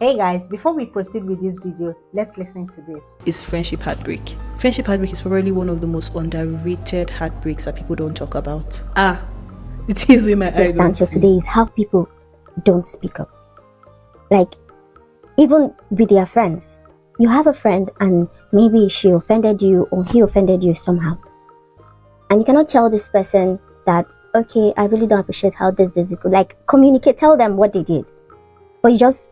Hey guys, before we proceed with this video, let's listen to this. Is friendship heartbreak. Friendship heartbreak is probably one of the most underrated heartbreaks that people don't talk about. It is with my eye don't Until see. today is how people don't speak up. Like, even with their friends. You have a friend and maybe she offended you or he offended you somehow. And you cannot tell this person that, okay, I really don't appreciate how this is. Like, communicate, tell them what they did. But you just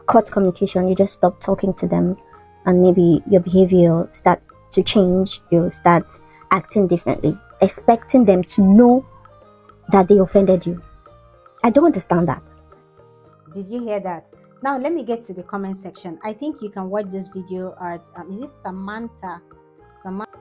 cut communication, you just stop talking to them, and maybe your behavior start to change, you start acting differently, expecting them to know that they offended you. I don't understand that. Did you hear that? Now let me get to the comment section. I think you can watch this video at is it Samantha?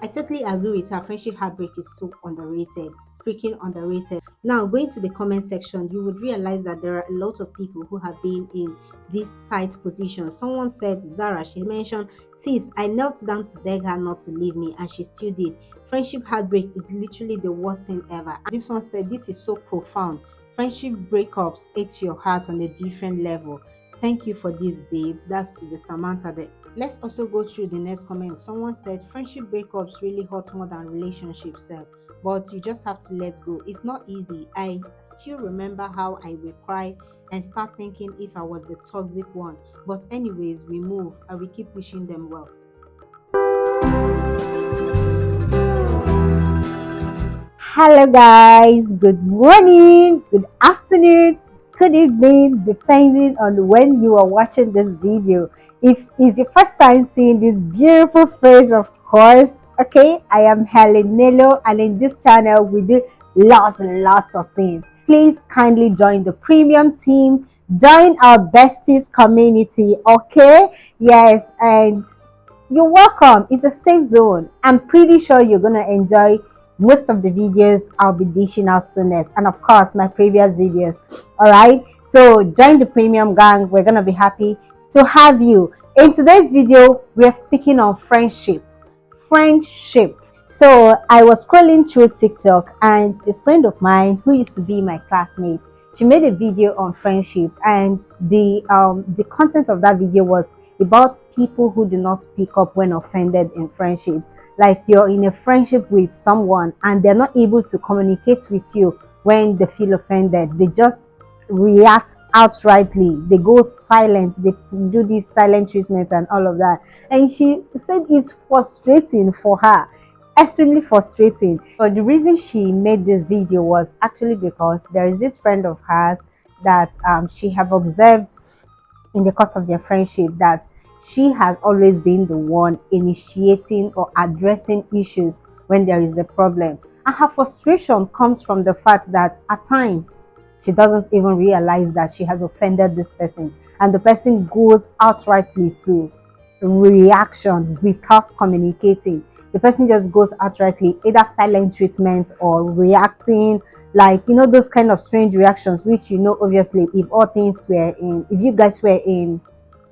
I totally agree with her. Friendship heartbreak is so underrated, freaking underrated. Now going to the comment section, you would realize that there are a lot of people who have been in this tight position. Someone said, Zara, she mentioned, sis, I knelt down to beg her not to leave me and she still did. Friendship heartbreak is literally the worst thing ever. And this one said, this is so profound. Friendship breakups ache your heart on a different level. Thank you for this, babe. That's to the Samantha there. Let's also go through the next comment. Someone said friendship breakups really hurt more than relationships, but you just have to let go. It's not easy. I still remember how I would cry and start thinking if I was the toxic one. But anyways, we move and we keep wishing them well. Hello guys, good morning, good afternoon, good evening, depending on when you are watching this video. If it's your first time seeing this beautiful face, of course, okay, I am Helen Nello, and in this channel we do lots and lots of things. Please kindly join the premium team, join our besties community, okay? Yes, and you're welcome. It's a safe zone. I'm pretty sure you're gonna enjoy most of the videos I'll be dishing out soonest, and of course my previous videos. All right, so join the premium gang. We're gonna be happy to have you. In today's video, we're speaking on friendship. So I was scrolling through TikTok, and a friend of mine who used to be my classmate, she made a video on friendship, and the content of that video was about people who do not speak up when offended in friendships. Like, you're in a friendship with someone and they're not able to communicate with you when they feel offended. They just react outrightly. They go silent. They do this silent treatment and all of that. And she said it's frustrating for her, extremely frustrating. But the reason she made this video was actually because there is this friend of hers that she have observed in the course of their friendship, that she has always been the one initiating or addressing issues when there is a problem. And her frustration comes from the fact that at times she doesn't even realize that she has offended this person, and the person goes outrightly to reaction without communicating. The person just goes outrightly, either silent treatment or reacting, like, those kind of strange reactions, which, obviously, if you guys were in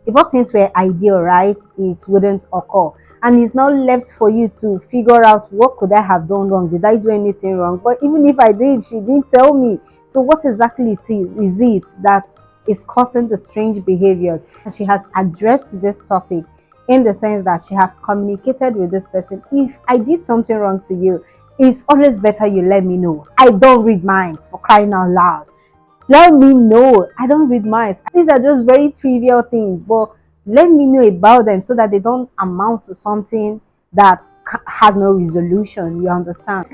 if all things were ideal, right, it wouldn't occur. And it's now left for you to figure out, what could I have done wrong? Did I do anything wrong? But even if I did, she didn't tell me. So what exactly is it that is causing the strange behaviors? And she has addressed this topic in the sense that she has communicated with this person. If I did something wrong to you, it's always better you let me know. I don't read minds, for crying out loud. Let me know. I don't read minds. These are just very trivial things, but let me know about them so that they don't amount to something that has no resolution. You understand?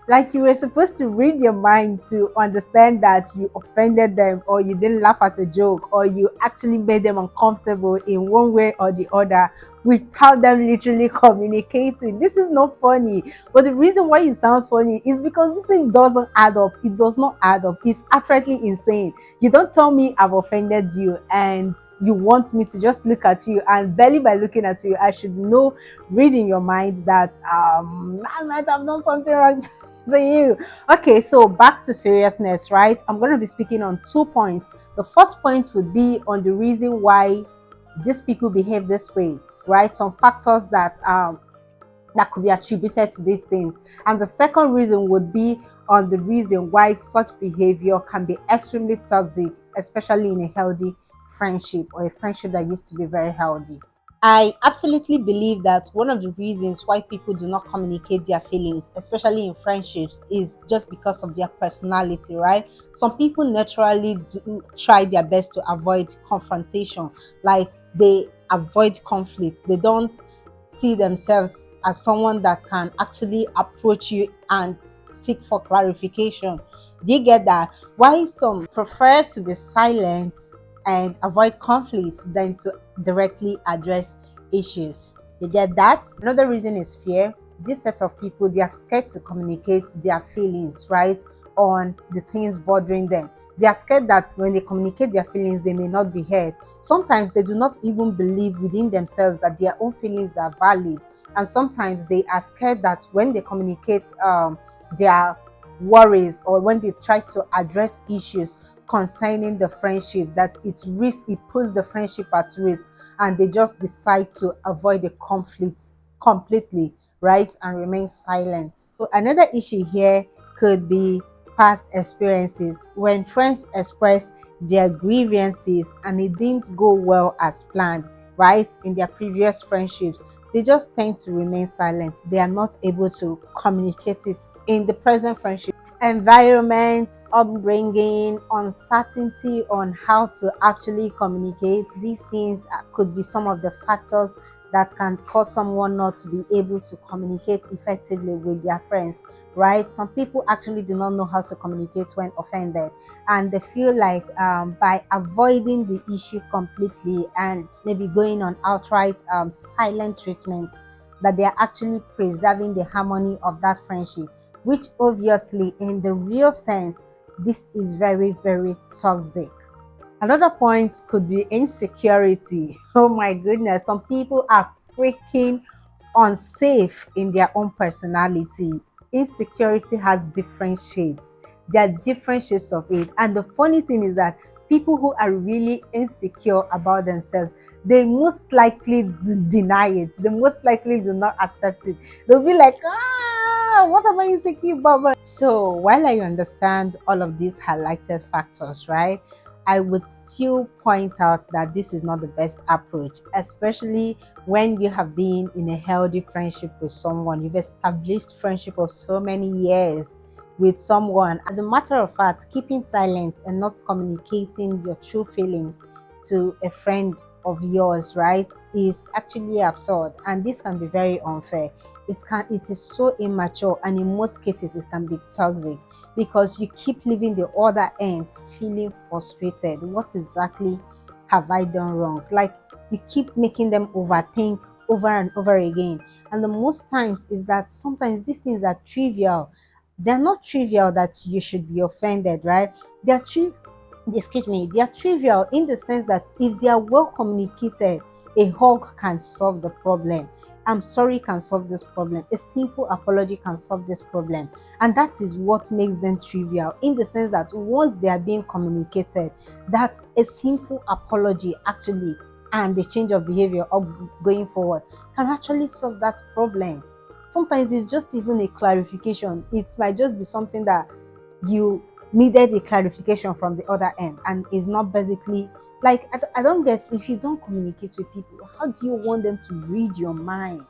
Like, you were supposed to read your mind to understand that you offended them, or you didn't laugh at a joke, or you actually made them uncomfortable in one way or the other without them literally communicating. This is not funny. But the reason why it sounds funny is because this thing doesn't add up. It does not add up. It's outrightly insane. You don't tell me I've offended you and you want me to just look at you, and barely by looking at you, I should know, read in your mind that I might have done something wrong to you. Okay, so back to seriousness, right? I'm going to be speaking on 2 points. The first point would be on the reason why these people behave this way, right? Some factors that could be attributed to these things. And the second reason would be on the reason why such behavior can be extremely toxic, especially in a healthy friendship, or a friendship that used to be very healthy. I absolutely believe that one of the reasons why people do not communicate their feelings, especially in friendships, is just because of their personality, right? Some people naturally try their best to avoid confrontation, like they avoid conflict. They don't see themselves as someone that can actually approach you and seek for clarification. Do you get that? Why some prefer to be silent and avoid conflict than to directly address issues. You get that? Another reason is fear. This set of people, they are scared to communicate their feelings, right? On the things bothering them. They are scared that when they communicate their feelings, they may not be heard. Sometimes they do not even believe within themselves that their own feelings are valid. And sometimes they are scared that when they communicate their worries, or when they try to address issues concerning the friendship, that it puts the friendship at risk, and they just decide to avoid the conflict completely, right, and remain silent. So another issue here could be past experiences. When friends express their grievances and it didn't go well as planned, right, in their previous friendships, they just tend to remain silent. They are not able to communicate it in the present friendship. Environment, upbringing, uncertainty on how to actually communicate, these things could be some of the factors that can cause someone not to be able to communicate effectively with their friends, right? Some people actually do not know how to communicate when offended, and they feel like by avoiding the issue completely and maybe going on outright silent treatment, that they are actually preserving the harmony of that friendship, which obviously in the real sense, this is very, very toxic. Another point could be insecurity. Oh my goodness, some people are freaking unsafe in their own personality. Insecurity has different shades. There are different shades of it. And the funny thing is that people who are really insecure about themselves, they most likely deny it. They most likely do not accept it. They'll be like, what am I insecure about? So while I understand all of these highlighted factors, right, I would still point out that this is not the best approach, especially when you have been in a healthy friendship with someone. You've established friendship for so many years with someone. As a matter of fact, keeping silent and not communicating your true feelings to a friend of yours, right, is actually absurd, and this can be very unfair. It is so immature, and in most cases it can be toxic, because you keep leaving the other end feeling frustrated. What exactly have I done wrong? Like, you keep making them overthink over and over again. And the most times is that sometimes these things are trivial. They're not trivial that you should be offended, right? They're they are trivial in the sense that if they are well communicated, a hug can solve the problem. I'm sorry can solve this problem. A simple apology can solve this problem. And that is what makes them trivial, in the sense that once they are being communicated, that a simple apology actually and the change of behavior of going forward can actually solve that problem. Sometimes it's just even a clarification. It might just be something that you needed a clarification from the other end, and is not basically like, I don't get, if you don't communicate with people, how do you want them to read your mind?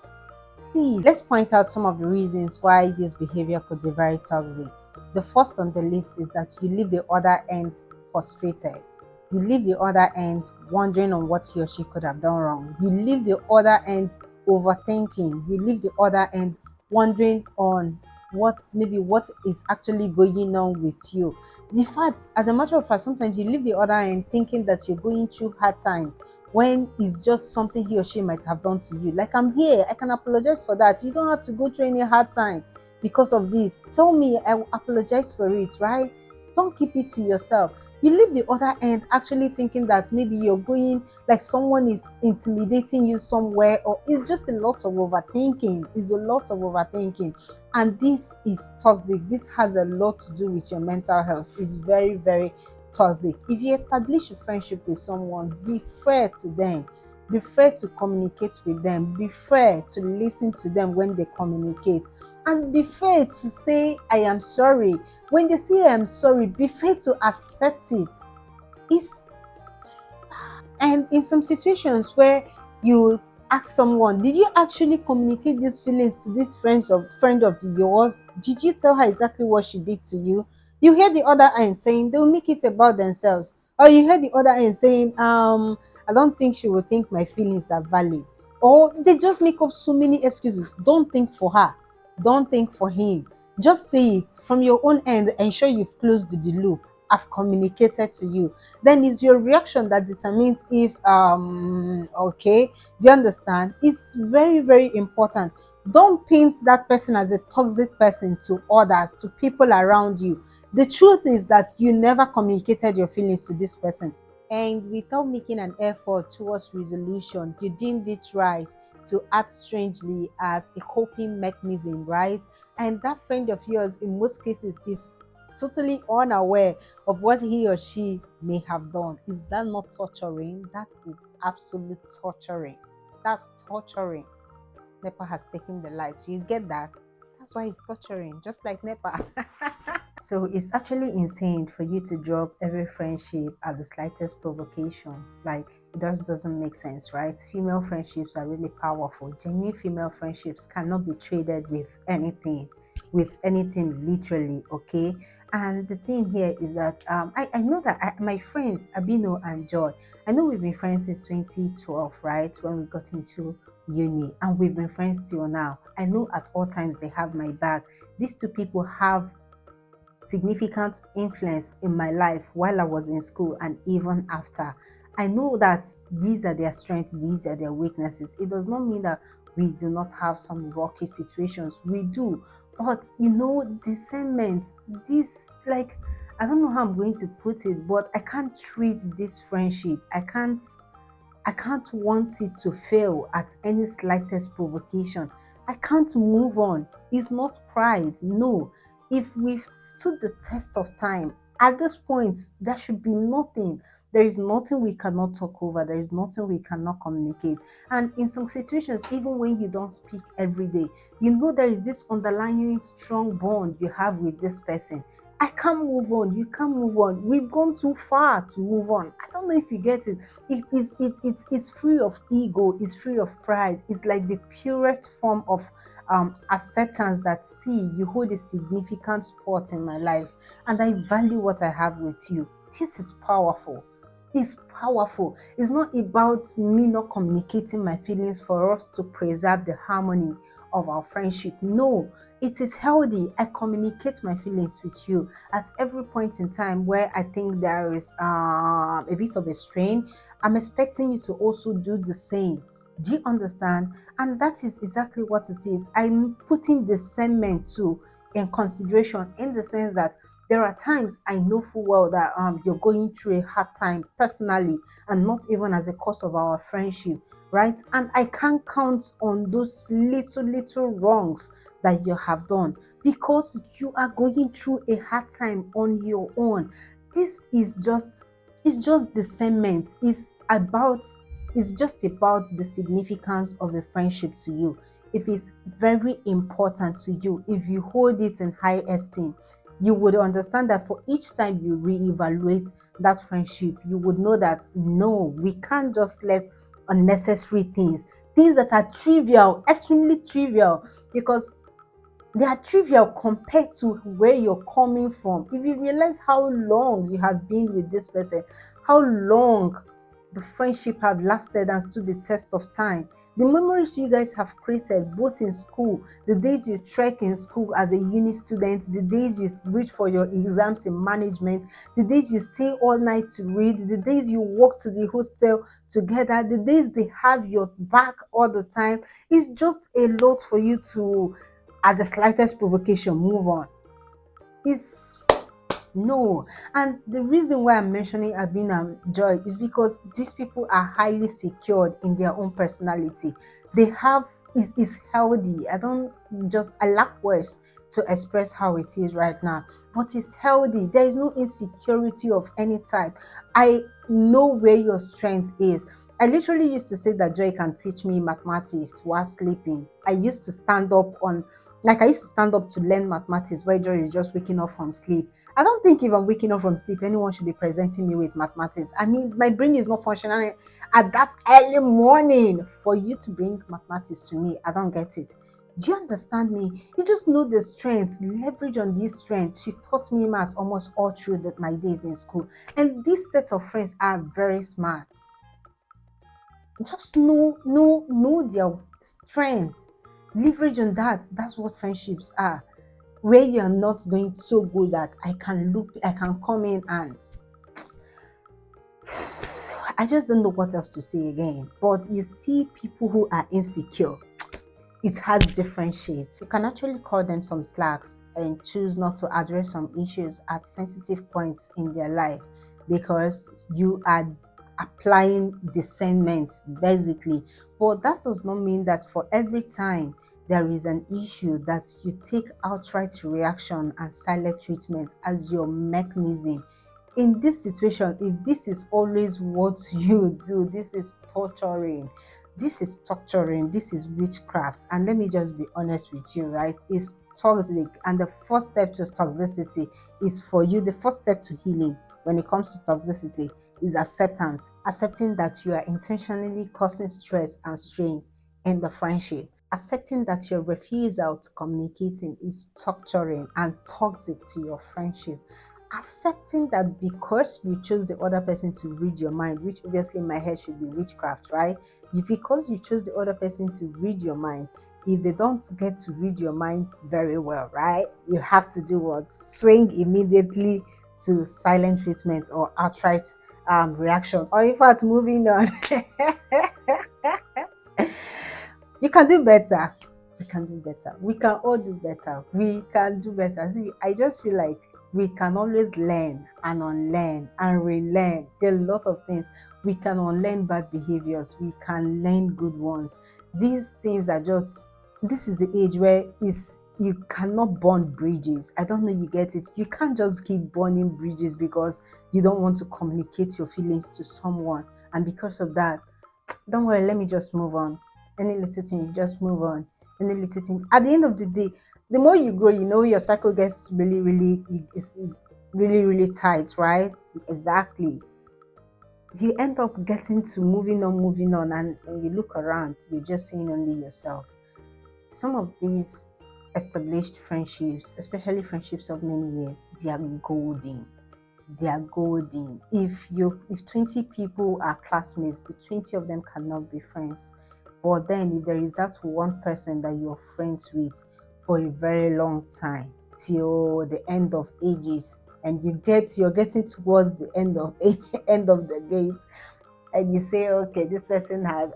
Please, let's point out some of the reasons why this behavior could be very toxic. The first on the list is that you leave the other end frustrated. You leave the other end wondering on what he or she could have done wrong. You leave the other end overthinking. You leave the other end wondering on what is actually going on with you. The fact, as a matter of fact, sometimes you leave the other end thinking that you're going through hard times, when it's just something he or she might have done to you. Like, I'm here, I can apologize for that. You don't have to go through any hard time because of this. Tell me, I will apologize for it, right? Don't keep it to yourself. You leave the other end actually thinking that maybe you're going, like someone is intimidating you somewhere, or it's just a lot of overthinking. It's a lot of overthinking. And this is toxic. This has a lot to do with your mental health. It's very, very toxic. If you establish a friendship with someone, be fair to them. Be fair to communicate with them. Be fair to listen to them when they communicate. And be fair to say, I am sorry. When they say I am sorry, be fair to accept it. It's And in some situations where you ask someone, did you actually communicate these feelings to this friend of yours? Did you tell her exactly what she did to you? You hear the other end saying they'll make it about themselves. Or you hear the other end saying, I don't think she will think my feelings are valid. Or they just make up so many excuses. Don't think for her. Don't think for him. Just say it from your own end. Ensure you've closed the loop. I've communicated to you. Then it's your reaction that determines if okay, do you understand? It's very, very important. Don't paint that person as a toxic person to others, to people around you. The truth is that you never communicated your feelings to this person. And without making an effort towards resolution, you deemed it right to act strangely as a coping mechanism, right? And that friend of yours, in most cases, is totally unaware of what he or she may have done. Is that not torturing? That is absolute torturing. That's torturing. NEPA has taken the lights. You get that? That's why it's torturing, just like NEPA. So it's actually insane for you to drop every friendship at the slightest provocation. Like, it just doesn't make sense, right? Female friendships are really powerful. Genuine female friendships cannot be traded with anything literally, okay? And the thing here is that I know that my friends, Abino and Joy, I know we've been friends since 2012, right? When we got into uni, and we've been friends till now. I know at all times they have my back. These two people have significant influence in my life while I was in school and even after. I know that these are their strengths, these are their weaknesses. It does not mean that we do not have some rocky situations. We do. But discernment, this, like, I don't know how I'm going to put it, but I can't treat this friendship. I can't want it to fail at any slightest provocation. I can't move on. It's not pride. No. If we've stood the test of time, at this point, there should be nothing. There is nothing we cannot talk over. There is nothing we cannot communicate. And in some situations, even when you don't speak every day, there is this underlying strong bond you have with this person. I can't move on. You can't move on. We've gone too far to move on. I don't know if you get it. It's free of ego. It's free of pride. It's like the purest form of acceptance that, see, you hold a significant spot in my life and I value what I have with you. This is powerful. It's powerful. It's not about me not communicating my feelings for us to preserve the harmony of our friendship. No, it is healthy. I communicate my feelings with you at every point in time where I think there is a bit of a strain. I'm expecting you to also do the same. Do you understand? And that is exactly what it is. I'm putting discernment too in consideration, in the sense that there are times I know full well that you're going through a hard time personally, and not even as a cause of our friendship, right? And I can't count on those little wrongs that you have done, because you are going through a hard time on your own. This is just, it's just discernment. It's just about the significance of a friendship to you. If it's very important to you, if you hold it in high esteem, you would understand that for each time you reevaluate that friendship, you would know that no, we can't just let unnecessary things that are trivial, extremely trivial, because they are trivial compared to where you're coming from. If you realize how long you have been with this person, how long the friendship have lasted and stood the test of time, the memories you guys have created both in school, the days you trek in school as a uni student, the days you read for your exams in management, the days you stay all night to read, the days you walk to the hostel together, the days they have your back all the time. It's just a lot for you to, at the slightest provocation, move on. It's no. And the reason why I'm mentioning Abin and Joy is because these people are highly secured in their own personality. They have, is healthy. I lack words to express how it is right now, but it's healthy. There is no insecurity of any type. I know where your strength is. I literally used to say that Joy can teach me mathematics while sleeping. I used to stand up on Like I used to stand up to learn mathematics where Joy is just waking up from sleep. I don't think if I'm waking up from sleep, anyone should be presenting me with mathematics. I mean, my brain is not functioning at that early morning for you to bring mathematics to me. I don't get it. Do you understand me? You just know the strengths, leverage on these strengths. She taught me maths almost all through my days in school. And this set of friends are very smart. Just know their strength, leverage on that. That's what friendships are, where you are not going so good that I can come in and I just don't know what else to say again. But you see people who are insecure, it has different shades. You can actually call them some slacks and choose not to address some issues at sensitive points in their life because you are applying discernment basically. But that does not mean that for every time there is an issue that you take outright reaction and silent treatment as your mechanism. In this situation, if this is always what you do, this is torturing, this is torturing, this is witchcraft. And let me just be honest with you, right? It's toxic. And the first step to toxicity is for you, the first step to healing when it comes to toxicity is acceptance. Accepting that you are intentionally causing stress and strain in the friendship. Accepting that your refusal to communicating is torturing and toxic to your friendship. Accepting that because you chose the other person to read your mind, which obviously in my head should be witchcraft, right? Because you chose the other person to read your mind, if they don't get to read your mind very well, right? You have to do what? Swing immediately to silent treatment or outright reaction, or in fact, moving on. You can do better. You can do better. We can all do better. We can do better. See, I just feel like we can always learn and unlearn and relearn. There are a lot of things. We can unlearn bad behaviors. We can learn good ones. These things are just, this is the age where you cannot burn bridges. I don't know, you get it. You can't just keep burning bridges because you don't want to communicate your feelings to someone. And because of that, don't worry, let me just move on. Any little thing, you just move on. Any little thing. At the end of the day, the more you grow, your cycle gets is really tight, right? Exactly. You end up getting to moving on, and when you look around, you're just seeing only yourself. Some of these established friendships, especially friendships of many years, they are golden. They are golden. If 20 people are classmates, the 20 of them cannot be friends. But then if there is that one person that you're friends with for a very long time, till the end of ages, and you're getting towards the end of end of the gate, and you say, okay, this person has,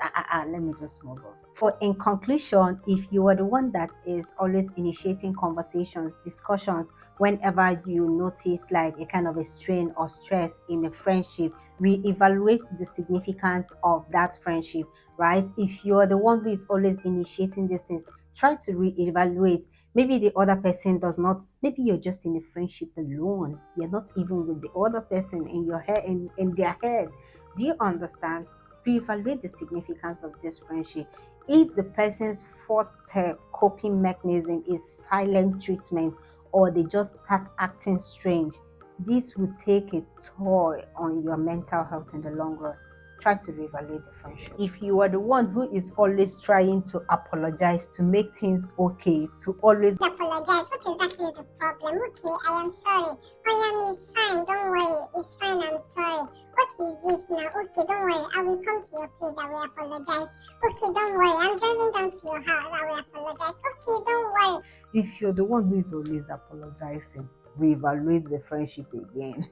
let me just move on. So, in conclusion, if you are the one that is always initiating conversations, discussions, whenever you notice like a kind of a strain or stress in a friendship, reevaluate the significance of that friendship, right? If you are the one who is always initiating these things, try to reevaluate. Maybe the other person does not, maybe you're just in a friendship alone. You're not even with the other person in your head, in their head. Do you understand? Reevaluate the significance of this friendship. If the person's first coping mechanism is silent treatment, or they just start acting strange, this will take a toll on your mental health in the long run. Try to reevaluate the friendship. If you are the one who is always trying to apologize to make things okay, to always apologize. What exactly is the problem? Okay, I am sorry. I am is fine. Don't worry. It's fine. I'm sorry. What is this now? Okay, don't worry. I will come to your place. I will apologize. Okay, don't worry. I'm driving down to your house. I will apologize. Okay, don't worry. If you're the one who is always apologizing, reevaluate the friendship again.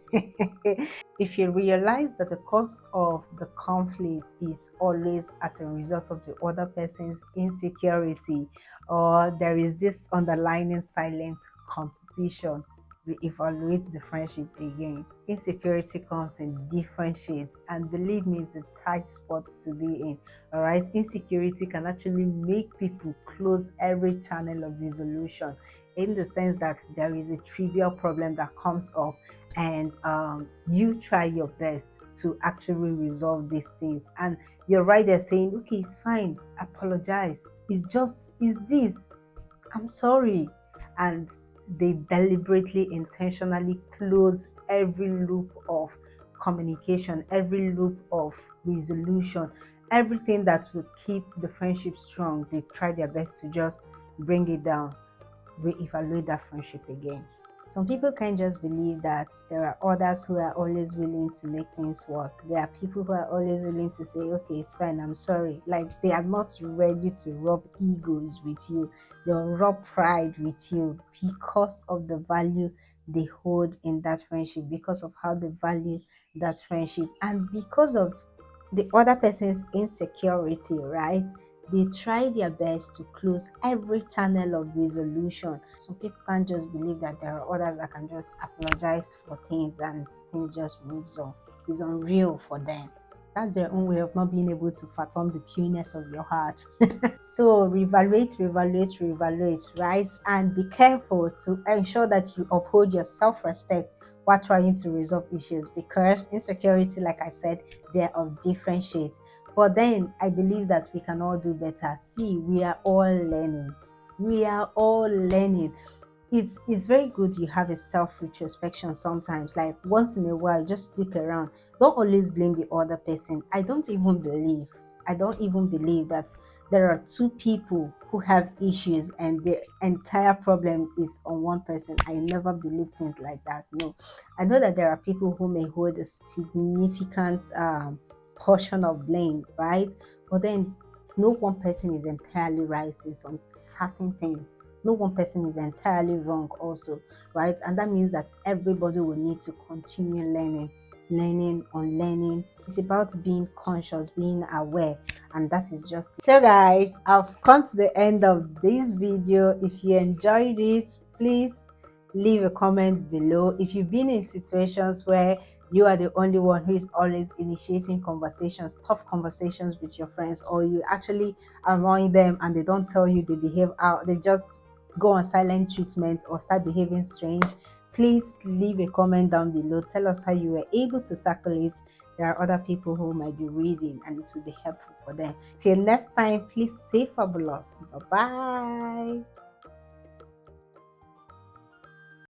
If you realize that the cause of the conflict is always as a result of the other person's insecurity, or there is this underlying silent competition, reevaluate the friendship again. Insecurity comes in different shades, and believe me, it's a tight spot to be in. All right, insecurity can actually make people close every channel of resolution, in the sense that there is a trivial problem that comes up, and you try your best to actually resolve these things, and you're right there saying, okay, it's fine, apologize, it's this, I'm sorry. And they deliberately, intentionally close every loop of communication, every loop of resolution, everything that would keep the friendship strong. They try their best to just bring it down, reevaluate that friendship again. Some people can't just believe that there are others who are always willing to make things work. There are people who are always willing to say, okay, it's fine, I'm sorry. Like they are not ready to rub egos with you, they'll rub pride with you because of the value they hold in that friendship, because of how they value that friendship, and because of the other person's insecurity, right? They try their best to close every channel of resolution. Some people can't just believe that there are others that can just apologize for things and things just moves on. It's unreal for them. That's their own way of not being able to fathom the pureness of your heart. So reevaluate, reevaluate, reevaluate, right? And be careful to ensure that you uphold your self-respect while trying to resolve issues, because insecurity, like I said, they're of different shades. But then I believe that we can all do better. See, we are all learning. We are all learning. It's very good you have a self retrospection sometimes, like once in a while. Just look around, don't always blame the other person. I don't even believe that there are two people who have issues and the entire problem is on one person. I never believe things like that. No, I know that there are people who may hold a significant portion of blame, right? But then no one person is entirely right in some certain things. No one person is entirely wrong also, right? And that means that everybody will need to continue learning, unlearning. It's about being conscious, being aware, and that is just it. So guys, I've come to the end of this video. If you enjoyed it, please leave a comment below. If you've been in situations where you are the only one who is always initiating conversations, tough conversations with your friends, or you actually annoy them and they don't tell you, they behave out, they just go on silent treatment or start behaving strange, please leave a comment down below. Tell us how you were able to tackle it. There are other people who might be reading and it will be helpful for them. Till next time, please stay fabulous. Bye bye.